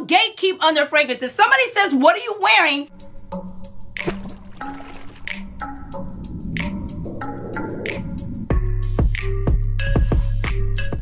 don't gatekeep on their fragrance. If somebody says, what are you wearing?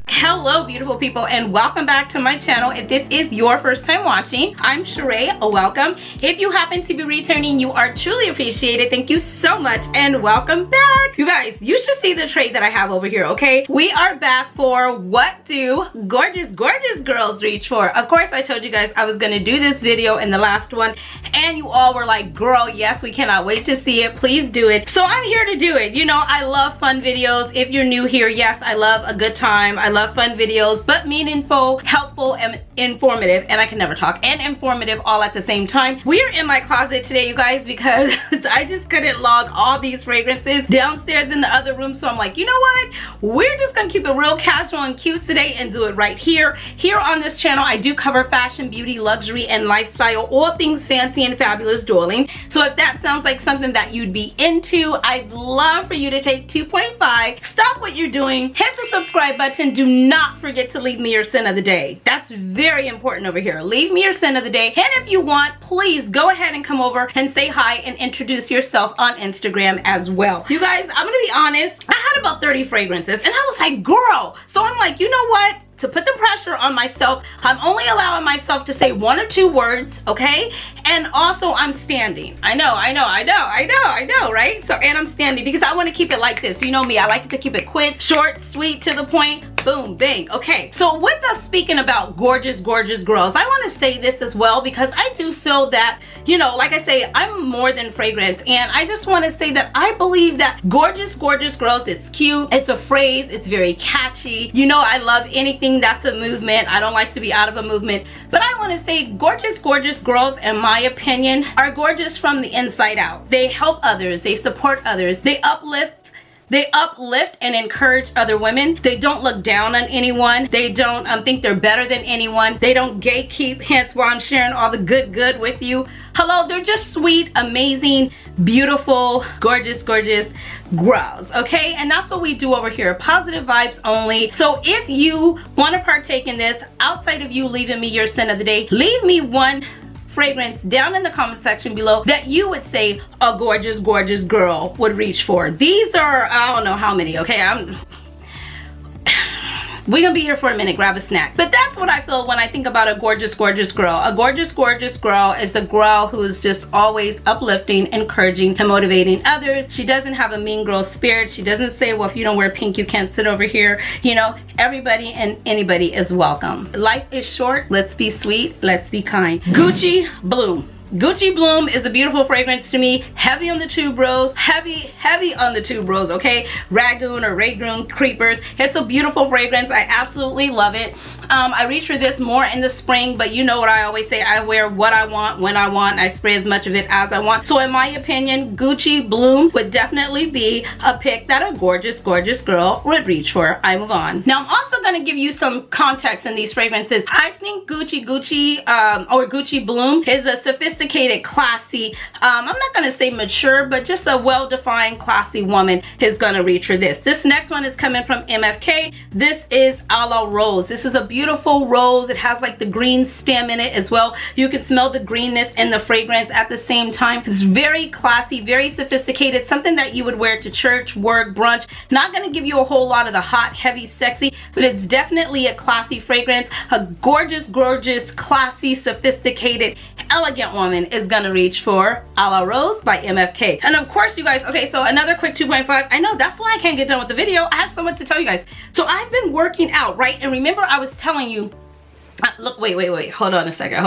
Hello beautiful people, and welcome back to my channel. If this is your first time watching, I'm Cheraye. Welcome. If you happen to be returning, you are truly appreciated. Thank you so much and welcome back. You guys, you should see the tray that I have over here, okay? We are back for what do gorgeous girls reach for. Of course, I told you guys I was gonna do this video in the last one, and you all were like, girl, yes, we cannot wait to see it. Please do it. So I'm here to do it. You know, I love fun videos. If you're new here, yes, I love a good time. I love fun videos, but meaningful, helpful, and informative, and I can never talk, and informative all at the same time. We are in my closet today, you guys, because I just couldn't log all these fragrances downstairs in the other room, so I'm like, you know what? We're just gonna keep it real casual and cute today and do it right here. Here on this channel, I do cover fashion, beauty, luxury, and lifestyle, all things fancy and fabulous darling. So if that sounds like something that you'd be into, I'd love for you to take 2.5, stop what you're doing, hit the subscribe button. Do not forget to leave me your scent of the day. That's very important over here. Leave me your scent of the day, and if you want, please go ahead and come over and say hi and introduce yourself on Instagram as well. You guys, I'm gonna be honest, I had about 30 fragrances and I was like, girl. So I'm like, you know what? To put the pressure on myself, I'm only allowing myself to say 1 or 2 words, okay? And also I'm standing. I know, right? So, and I'm standing because I want to keep it like this. You know me, I like to keep it quick, short, sweet, to the point, boom, bang. Okay, so with us speaking about gorgeous girls, I want to say this as well, because I do feel that, you know, like I say, I'm more than fragrance, and I just want to say that I believe that gorgeous girls, it's cute, it's a phrase, it's very catchy. You know, I love anything that's a movement. I don't like to be out of a movement, but I want to say gorgeous girls, in my opinion, are gorgeous from the inside out. They help others, they support others, they uplift and encourage other women. They don't look down on anyone. They don't think they're better than anyone. They don't gatekeep, hence why I'm sharing all the good with you. Hello, they're just sweet, amazing, beautiful, gorgeous girls, okay? And that's what we do over here, positive vibes only. So if you want to partake in this, outside of you leaving me your scent of the day, leave me one fragrance down in the comment section below that you would say a gorgeous girl would reach for. These are, I don't know how many, okay? We're gonna be here for a minute, grab a snack. But that's what I feel when I think about a gorgeous girl. A gorgeous girl is a girl who is just always uplifting, encouraging, and motivating others. She doesn't have a mean girl spirit. She doesn't say, well, if you don't wear pink, you can't sit over here. You know, everybody and anybody is welcome. Life is short. Let's be sweet. Let's be kind. Gucci Bloom. Gucci Bloom is a beautiful fragrance to me. Heavy on the tuberose, heavy on the tuberose, okay? Ragoon or Ragoon Creepers. It's a beautiful fragrance. I absolutely love it. I reach for this more in the spring, but you know what I always say, I wear what I want, when I want, and I spray as much of it as I want. So in my opinion, Gucci Bloom would definitely be a pick that a gorgeous girl would reach for. I move on. Now I'm also gonna give you some context in these fragrances. I think Gucci Bloom is a sophisticated, classy, I'm not gonna say mature, but just a well-defined, classy woman is gonna reach for this. This next one is coming from MFK. This is a la Rose. This is a beautiful rose. It has like the green stem in it as well. You can smell the greenness in the fragrance at the same time. It's very classy, very sophisticated, something that you would wear to church, work, brunch. Not gonna give you a whole lot of the hot, heavy, sexy, but it's definitely a classy fragrance. A gorgeous, classy, sophisticated, elegant woman is gonna reach for a la Rose by MFK. And of course, you guys, okay, so another quick 2.5. I know that's why I can't get done with the video. I have so much to tell you guys. So I've been working out, right? And remember I was telling you, look, wait, hold on a second.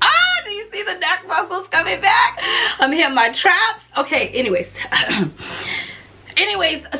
Ah, do you see the neck muscles coming back? I'm hitting my traps. Okay, anyways,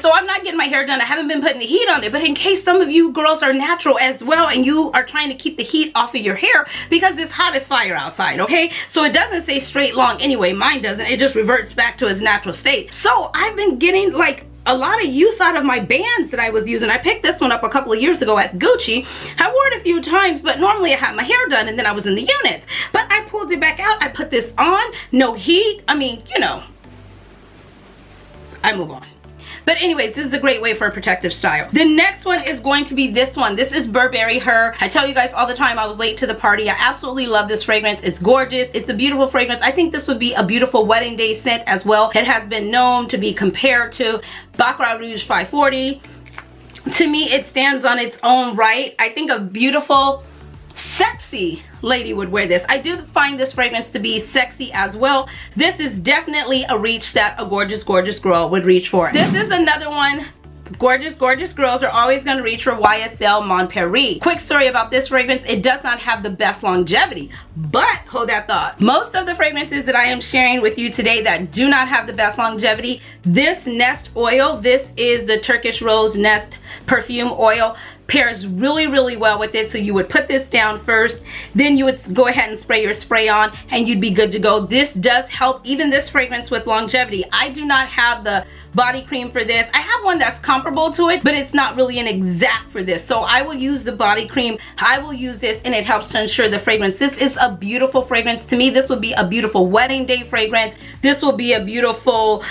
so I'm not getting my hair done. I haven't been putting the heat on it, but in case some of you girls are natural as well and you are trying to keep the heat off of your hair, because it's hot as fire outside, okay? So it doesn't stay straight long anyway. Mine doesn't. It just reverts back to its natural state. So I've been getting like a lot of use out of my bands that I was using. I picked this one up a couple of years ago at Gucci. I wore it a few times, but normally I had my hair done and then I was in the units. But I pulled it back out. I put this on. No heat. I mean, you know, I move on. But anyways, this is a great way for a protective style. The next one is going to be this one. This is Burberry Her. I tell you guys all the time I was late to the party. I absolutely love this fragrance. It's gorgeous. It's a beautiful fragrance. I think this would be a beautiful wedding day scent as well. It has been known to be compared to Baccarat Rouge 540. To me, it stands on its own right. I think a beautiful, sexy lady would wear this. I do find this fragrance to be sexy as well. This is definitely a reach that a gorgeous, gorgeous girl would reach for. This is another one. Gorgeous, gorgeous girls are always going to reach for YSL Mon Paris. Quick story about this fragrance. It does not have the best longevity, but hold that thought. Most of the fragrances that I am sharing with you today that do not have the best longevity, this Nest oil, this is the Turkish Rose Nest perfume oil, pairs really, really well with it. So you would put this down first, then you would go ahead and spray your spray on, and you'd be good to go. This does help even this fragrance with longevity. I do not have the body cream for this. I have one that's comparable to it, but it's not really an exact for this. So I will use the body cream. I will use this, and it helps to ensure the fragrance. This is a beautiful fragrance. To me, this would be a beautiful wedding day fragrance. This will be a beautiful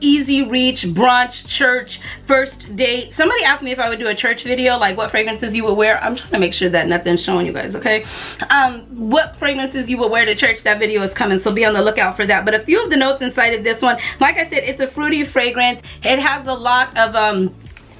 easy reach, brunch, church, first date. Somebody asked me if I would do a church video, like what fragrances you would wear. I'm trying to make sure that nothing's showing you guys, okay? What fragrances you would wear to church, that video is coming, so be on the lookout for that. But a few of the notes inside of this one, like I said, it's a fruity fragrance. It has a lot of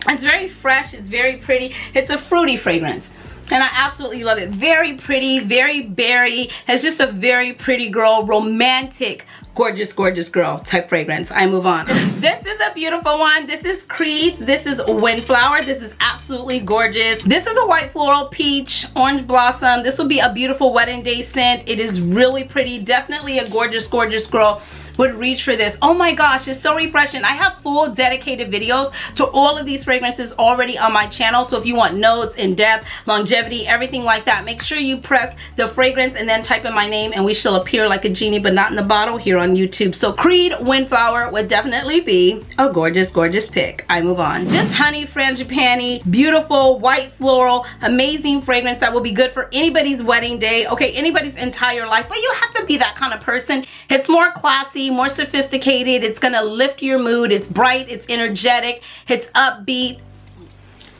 it's very fresh, it's very pretty. It's a fruity fragrance, and I absolutely love it. Very pretty, very berry. It's just a very pretty girl, romantic, gorgeous, gorgeous girl type fragrance. I move on. This is a beautiful one. This is Creed. This is Windflower. This is absolutely gorgeous. This is a white floral, peach, orange blossom. This will be a beautiful wedding day scent. It is really pretty. Definitely a gorgeous, gorgeous girl would reach for this. Oh my gosh, it's so refreshing. I have full dedicated videos to all of these fragrances already on my channel. So if you want notes, in depth, longevity, everything like that, make sure you press the fragrance and then type in my name, and we shall appear like a genie but not in the bottle here on YouTube. So Creed Windflower would definitely be a gorgeous, gorgeous pick. I move on. This Honey Frangipani, beautiful white floral, amazing fragrance that will be good for anybody's wedding day, okay, anybody's entire life, but you have to be that kind of person. It's more classy, more sophisticated. It's gonna lift your mood. It's bright, it's energetic, it's upbeat.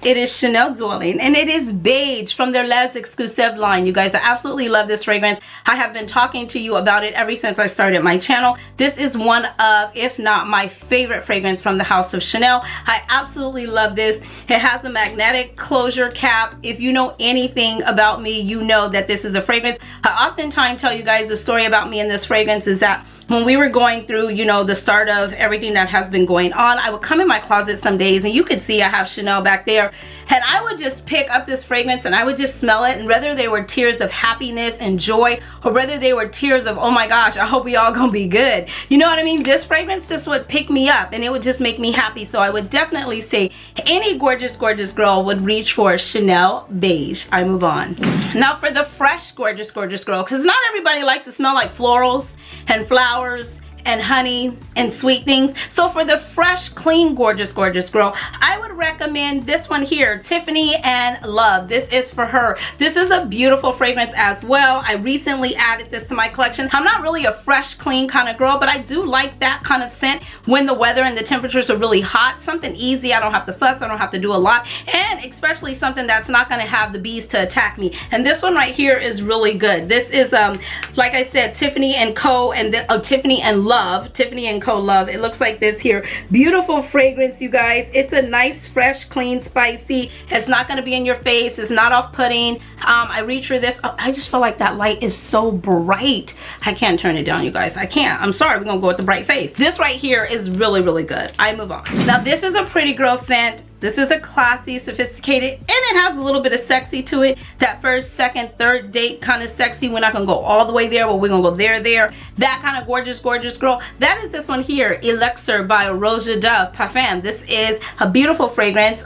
It is Chanel Darling, and it is beige from their Les Exclusives line. You guys, I absolutely love this fragrance. I have been talking to you about it ever since I started my channel. This is one of, if not my favorite fragrance from the house of Chanel. I absolutely love this. It has a magnetic closure cap. If you know anything about me, you know that this is a fragrance. I oftentimes tell you guys the story about me and this fragrance is that when we were going through, you know, the start of everything that has been going on, I would come in my closet some days, and you could see I have Chanel back there, and I would just pick up this fragrance and I would just smell it, and whether they were tears of happiness and joy, or whether they were tears of, oh my gosh, I hope we all gonna be good, you know what I mean, this fragrance just would pick me up, and it would just make me happy. So I would definitely say any gorgeous, gorgeous girl would reach for Chanel Beige. I move on. Now for the fresh, gorgeous, gorgeous girl, because not everybody likes to smell like florals and flowers and honey and sweet things. So for the fresh, clean, gorgeous, gorgeous girl, I would recommend this one here, Tiffany and Love. This is for her. This is a beautiful fragrance as well. I recently added this to my collection. I'm not really a fresh, clean kind of girl, but I do like that kind of scent when the weather and the temperatures are really hot. Something easy. I don't have to fuss. I don't have to do a lot. And especially something that's not going to have the bees to attack me. And this one right here is really good. This is, like I said, Tiffany and Co. and Tiffany and Love. Tiffany and Co. Love. It looks like this here. Beautiful fragrance, you guys. It's a nice, fresh, clean, spicy. It's not going to be in your face. It's not off-putting. I reach for this. Oh, I just feel like that light is so bright. I can't turn it down, you guys. I can't. I'm sorry. We're going to go with the bright face. This right here is really, really good. I move on. Now, this is a pretty girl scent. This is a classy, sophisticated, and it has a little bit of sexy to it. That first, second, third date kind of sexy. We're not going to go all the way there, but we're going to go there. That kind of gorgeous, gorgeous girl. That is this one here, Elixir by Roja Dove Parfum. This is a beautiful fragrance.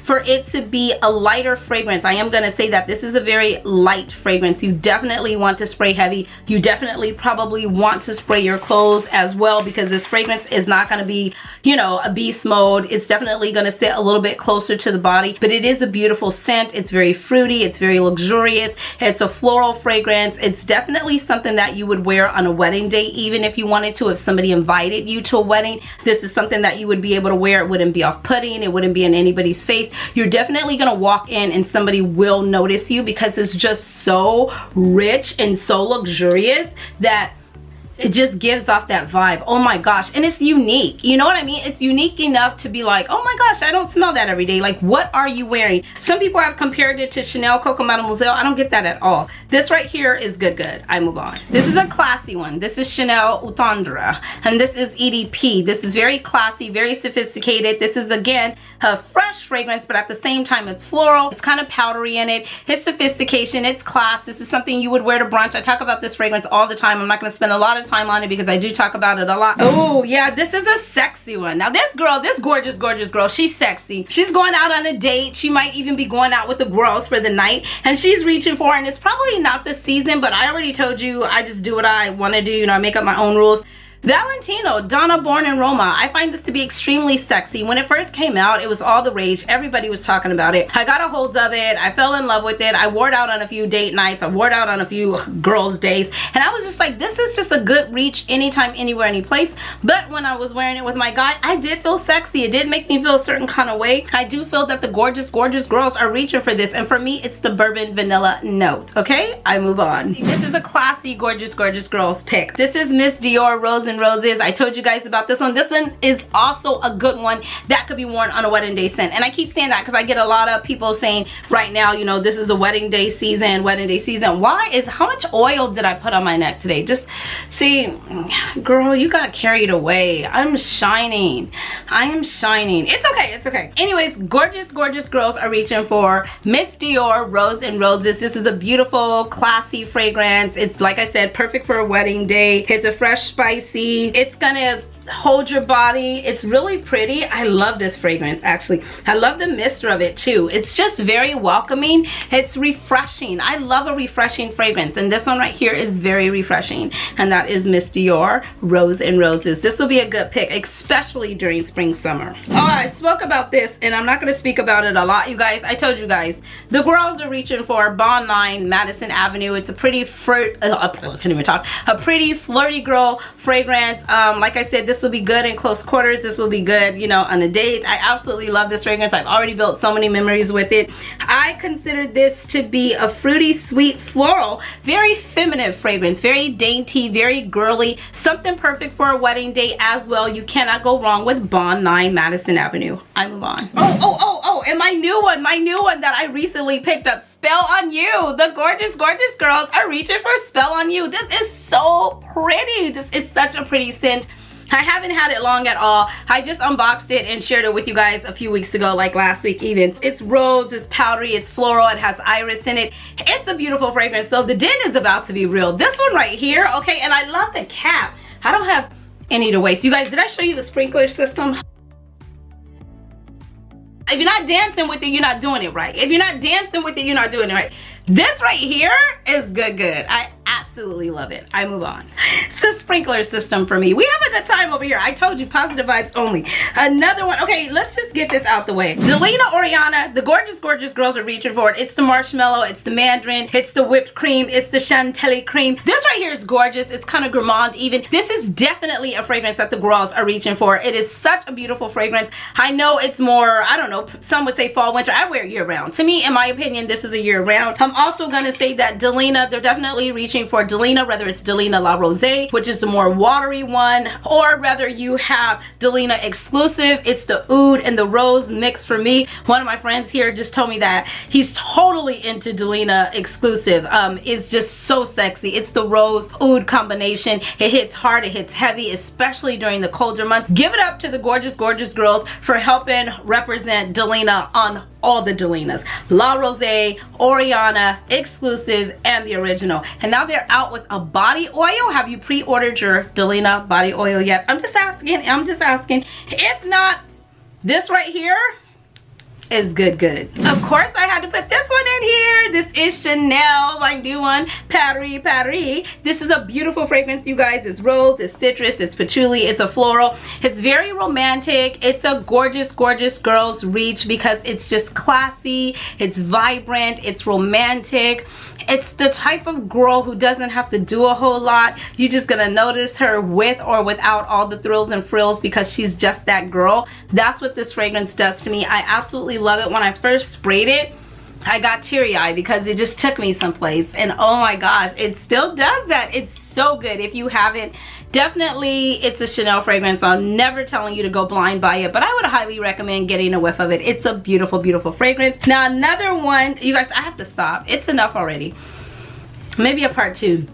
For it to be a lighter fragrance, I am going to say that this is a very light fragrance. You definitely want to spray heavy. You definitely probably want to spray your clothes as well, because this fragrance is not going to be, you know, a beast mode. It's definitely going to sit a little little bit closer to the body, but it is a beautiful scent. It's very fruity, it's very luxurious, it's a floral fragrance. It's definitely something that you would wear on a wedding day, even if you wanted to. If somebody invited you to a wedding, this is something that you would be able to wear. It wouldn't be off-putting, it wouldn't be in anybody's face. You're definitely gonna walk in and somebody will notice you because it's just so rich and so luxurious that it just gives off that vibe. Oh my gosh. And it's unique, you know what I mean? It's unique enough to be like, oh my gosh, I don't smell that every day. Like, what are you wearing? Some people have compared it to Chanel Coco Mademoiselle. I don't get that at all. This right here is good. I move on. This is a classy one. This is Chanel Outandra, and this is EDP. This is very classy, very sophisticated. This is, again, a fresh fragrance, but at the same time it's floral. It's kind of powdery in it. It's sophistication, it's class. This is something you would wear to brunch. I talk about this fragrance all the time. I'm not going to spend a lot of time on it because I do talk about it a lot. Oh yeah, this is a sexy one. Now this girl, this gorgeous girl, she's sexy. She's going out on a date. She might even be going out with the girls for the night, and she's reaching for, and it's probably not the season, but I already told you I just do what I want to do. You know, I make up my own rules. Valentino, Donna Born in Roma. I find this to be extremely sexy. When it first came out, it was all the rage. Everybody was talking about it. I got a hold of it. I fell in love with it. I wore it out on a few date nights. I wore it out on a few girls' days. And I was just like, this is just a good reach anytime, anywhere, any place. But when I was wearing it with my guy, I did feel sexy. It did make me feel a certain kind of way. I do feel that the gorgeous girls are reaching for this. And for me, it's the bourbon vanilla note. Okay, I move on. This is a classy, gorgeous girls pick. This is Miss Dior Rose and Roses. I told you guys about this one. This one is also a good one that could be worn on a wedding day scent. And I keep saying that because I get a lot of people saying right now, you know, this is a wedding day season. Why is, how much oil did I put on my neck today? Just see, girl, you got carried away. I'm shining. I am shining. It's okay. Anyways, gorgeous girls are reaching for Miss Dior Rose and Roses. This is a beautiful, classy fragrance. It's, like I said, perfect for a wedding day. It's a fresh, spicy. It's gonna hold your body. It's really pretty. I love this fragrance, actually. I love the mist of it too. It's just very welcoming. It's refreshing. I love a refreshing fragrance, and this one right here is very refreshing, and that is Miss Dior Rose and Roses. This will be a good pick, especially during spring, summer. I spoke about this, and I'm not going to speak about it a lot, you guys. I told you guys, the girls are reaching for Bond 9 Madison Avenue. It's a pretty I can't even talk. A pretty flirty girl fragrance. Like I said, this will be good in close quarters. This will be good, you know, on a date. I absolutely love this fragrance. I've already built so many memories with it. I consider this to be a fruity, sweet, floral, very feminine fragrance, very dainty, very girly, something perfect for a wedding day as well. You cannot go wrong with Bond 9 Madison Avenue. I move on. And my new one that I recently picked up, Spell on You. The gorgeous girls are reaching for Spell on You. This is so pretty. This is such a pretty scent. I haven't had it long at all. I just unboxed it and shared it with you guys a few weeks ago, like last week even. It's rose, it's powdery, it's floral, it has iris in it. It's a beautiful fragrance. So the dent is about to be real. This one right here, okay, and I love the cap. I don't have any to waste. You guys, did I show you the sprinkler system? If you're not dancing with it, you're not doing it right. If you're not dancing with it, you're not doing it right. This right here is good. I absolutely love it. I move on. It's a sprinkler system for me. We have a good time over here. I told you, positive vibes only. Another one. Okay, let's just get this out the way. Delina Oriana, the gorgeous girls are reaching for it. It's the marshmallow, it's the mandarin, it's the whipped cream, it's the chantilly cream. This right here is gorgeous. It's kind of gourmand even. This is definitely a fragrance that the girls are reaching for. It is such a beautiful fragrance. I know it's more, I don't know, some would say fall, winter. I wear it year round. To me, in my opinion, this is a year round. I'm also gonna say that Delina, they're definitely reaching for Delina, whether it's Delina La Rosée, which is the more watery one, or whether you have Delina Exclusive. It's the oud and the rose mix for me. One of my friends here just told me that he's totally into Delina Exclusive. It's just so sexy. It's the rose oud combination. It hits hard, it hits heavy, especially during the colder months. Give it up to the gorgeous girls for helping represent Delina on all the Delinas. La Rosée, Oriana, Exclusive, and the original. And now they're out with a body oil. Have you pre-ordered your Delina body oil yet? I'm just asking. If not, this right here, is good, good. Of course, I had to put this one in here. This is Chanel, my new one, Paris, Paris. This is a beautiful fragrance, you guys. It's rose, it's citrus, it's patchouli, it's a floral. It's very romantic. It's a gorgeous, gorgeous girl's reach because it's just classy, it's vibrant, it's romantic. It's the type of girl who doesn't have to do a whole lot. You're just gonna notice her with or without all the thrills and frills because she's just that girl. That's what this fragrance does to me. I absolutely love it. When I first sprayed it, I got teary-eyed because it just took me someplace, and oh my gosh, it still does that. It's so good. If you haven't, definitely, it's a Chanel fragrance. I'm never telling you to go blind by it, but I would highly recommend getting a whiff of it. It's a beautiful, beautiful fragrance. Now another one, you guys, I have to stop. It's enough already. Maybe a part 2.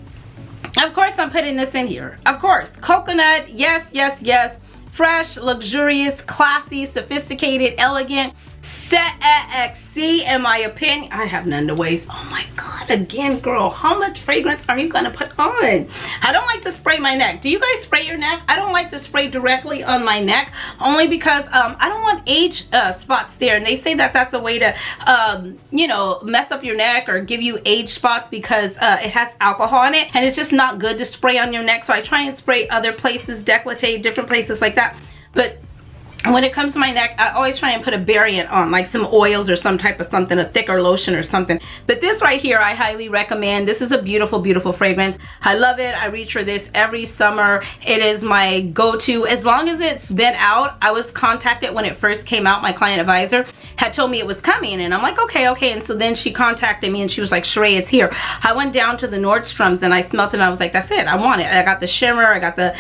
Of course, I'm putting this in here. Of course, coconut, yes, yes, yes. Fresh, luxurious, classy, sophisticated, elegant, sexy, in my opinion. I have none to waste. Oh my god, again, girl, how much fragrance are you gonna put on? I don't like to spray my neck. Do you guys spray your neck? I don't like to spray directly on my neck, only because I don't want age spots there, and they say that that's a way to you know, mess up your neck or give you age spots because it has alcohol in it, and it's just not good to spray on your neck. So I try and spray other places, décolleté, different places like that. But when it comes to my neck, I always try and put a variant on, like some oils or some type of something, a thicker lotion or something. But this right here, I highly recommend. This is a beautiful, beautiful fragrance. I love it. I reach for this every summer. It is my go-to. As long as it's been out, I was contacted when it first came out. My client advisor had told me it was coming, and I'm like, okay, okay. And so then she contacted me and she was like, Cheraye, it's here. I went down to the Nordstrom's and I smelled it and I was like, that's it. I want it. I got the shimmer. I got the,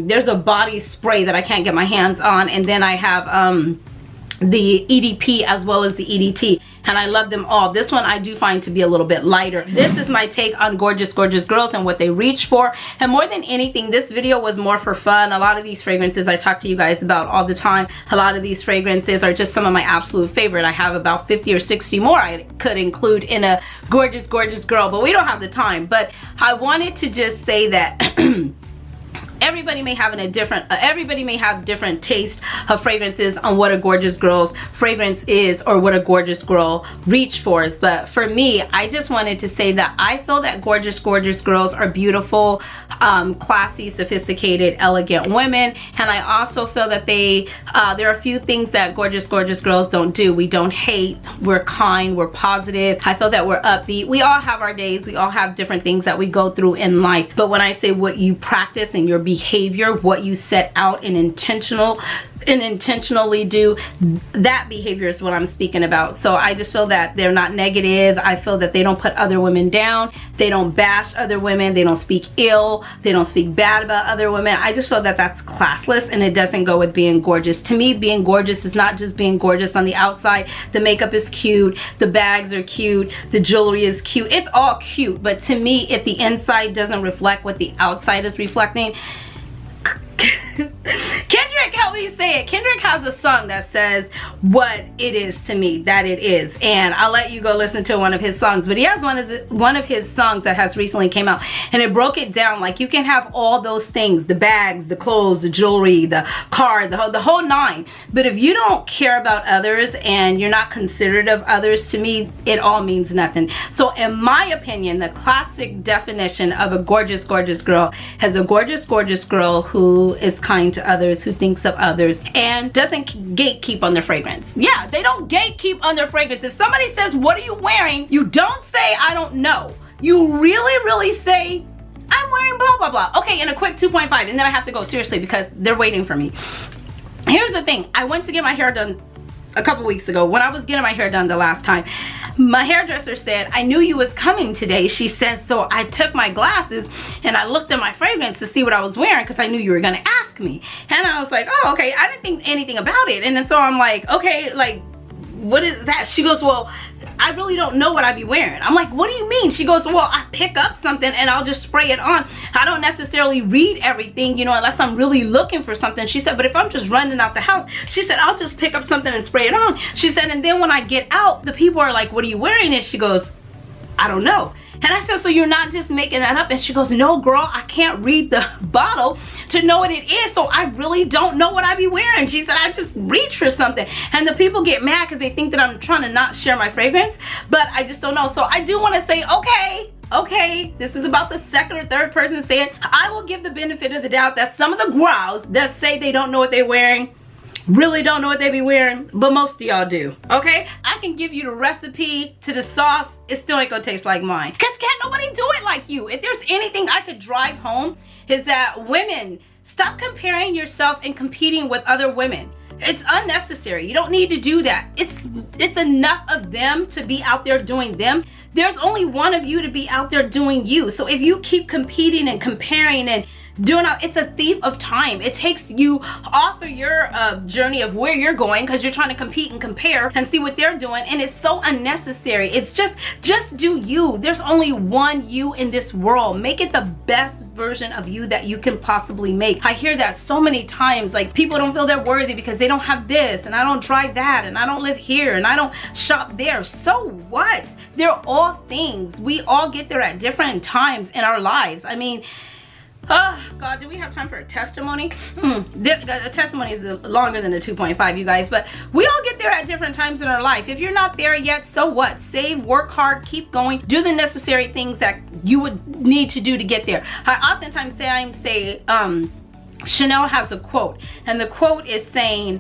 there's a body spray that I can't get my hands on. And then I have the EDP as well as the EDT, and I love them all. This one I do find to be a little bit lighter. This is my take on gorgeous, gorgeous girls and what they reach for. And more than anything, this video was more for fun. A lot of these fragrances I talk to you guys about all the time. A lot of these fragrances are just some of my absolute favorite. I have about 50 or 60 more I could include in a gorgeous, gorgeous girl, but we don't have the time. But I wanted to just say that everybody may have different taste of fragrances on what a gorgeous girl's fragrance is or what a gorgeous girl reach for. But for me, I just wanted to say that I feel that gorgeous, gorgeous girls are beautiful, classy, sophisticated, elegant women. And I also feel that there are a few things that gorgeous, gorgeous girls don't do. We don't hate, we're kind, we're positive. I feel that we're upbeat. We all have our days, we all have different things that we go through in life. But when I say what you practice and your behavior, what you set out and intentionally do, that behavior is what I'm speaking about. So I just feel that they're not negative. I feel that they don't put other women down. They don't bash other women. They don't speak ill. They don't speak bad about other women. I just feel that that's classless, and it doesn't go with being gorgeous. To me, being gorgeous is not just being gorgeous on the outside. The makeup is cute. The bags are cute. The jewelry is cute. It's all cute. But to me, if the inside doesn't reflect what the outside is reflecting, Kendrick, help me say it. Kendrick has a song that says what it is to me, that it is. And I'll let you go listen to one of his songs. But he has one of his songs that has recently came out, and it broke it down like you can have all those things, the bags, the clothes, the jewelry, the car, the whole nine. But if you don't care about others and you're not considerate of others, to me, it all means nothing. So in my opinion, the classic definition of a gorgeous, gorgeous girl has a gorgeous, gorgeous girl who is kind to others, who thinks of others, and doesn't gatekeep on their fragrance. Yeah, they don't gatekeep on their fragrance. If somebody says, what are you wearing? You don't say, I don't know. You really, really say, I'm wearing blah, blah, blah. Okay, and a quick 2.5, and then I have to go, seriously, because they're waiting for me. Here's the thing. I went to get my hair done a couple weeks ago. When I was getting my hair done the last time, my hairdresser said, I knew you was coming today. She said, so I took my glasses and I looked at my fragrance to see what I was wearing because I knew you were going to ask me. And I was like, oh, okay. I didn't think anything about it. And then so I'm like, okay, like, what is that? She goes, well, I really don't know what I'd be wearing. I'm like, what do you mean? She goes, well, I pick up something and I'll just spray it on. I don't necessarily read everything, you know, unless I'm really looking for something. She said, but if I'm just running out the house, she said, I'll just pick up something and spray it on. She said, and then when I get out, the people are like, what are you wearing? And she goes, I don't know. And I said, so you're not just making that up? And she goes, no girl, I can't read the bottle to know what it is, so I really don't know what I be wearing. She said, I just reach for something. And the people get mad because they think that I'm trying to not share my fragrance, but I just don't know. So I do want to say, okay, this is about the second or third person saying, I will give the benefit of the doubt that some of the grows that say they don't know what they're wearing really don't know what they be wearing, but most of y'all do. Okay, I can give you the recipe to the sauce, it still ain't gonna taste like mine, because can't nobody do it like you. If there's anything I could drive home, is that women, stop comparing yourself and competing with other women. It's unnecessary. You don't need to do that. It's enough of them to be out there doing them. There's only one of you to be out there doing you. So if you keep competing and comparing and doing, it's a thief of time. It takes you off of your journey of where you're going, because you're trying to compete and compare and see what they're doing, and it's so unnecessary. It's just do you. There's only one you in this world. Make it the best version of you that you can possibly make. I hear that so many times, like people don't feel they're worthy because they don't have this, and I don't drive that, and I don't live here, and I don't shop there. So what? They're all things. We all get there at different times in our lives. I mean, oh God, do we have time for a testimony? The testimony is longer than a 2.5, you guys, but we all get there at different times in our life. If you're not there yet, so what? Save, work hard, keep going, do the necessary things that you would need to do to get there. I oftentimes say Chanel has a quote, and the quote is saying,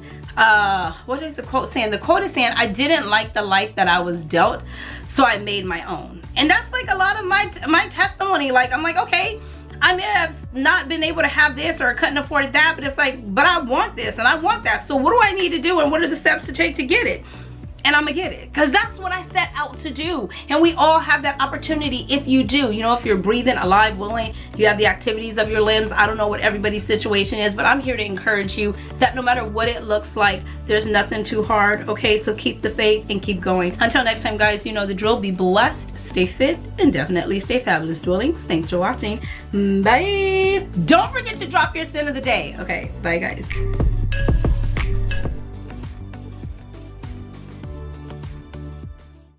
what is the quote saying? The quote is saying, I didn't like the life that I was dealt, so I made my own. And that's like a lot of my testimony. Like, I'm like, okay, I may have not been able to have this or couldn't afford that, but it's like, but I want this and I want that. So what do I need to do, and what are the steps to take to get it? And I'm gonna get it, because that's what I set out to do. And we all have that opportunity if you do. You know, if you're breathing, alive, willing, you have the activities of your limbs. I don't know what everybody's situation is, but I'm here to encourage you that no matter what it looks like, there's nothing too hard. Okay, so keep the faith and keep going. Until next time, guys, you know the drill. Be blessed, stay fit, and definitely stay fabulous, dwellings. Thanks for watching. Bye. Don't forget to drop your sin of the day. Okay, bye guys.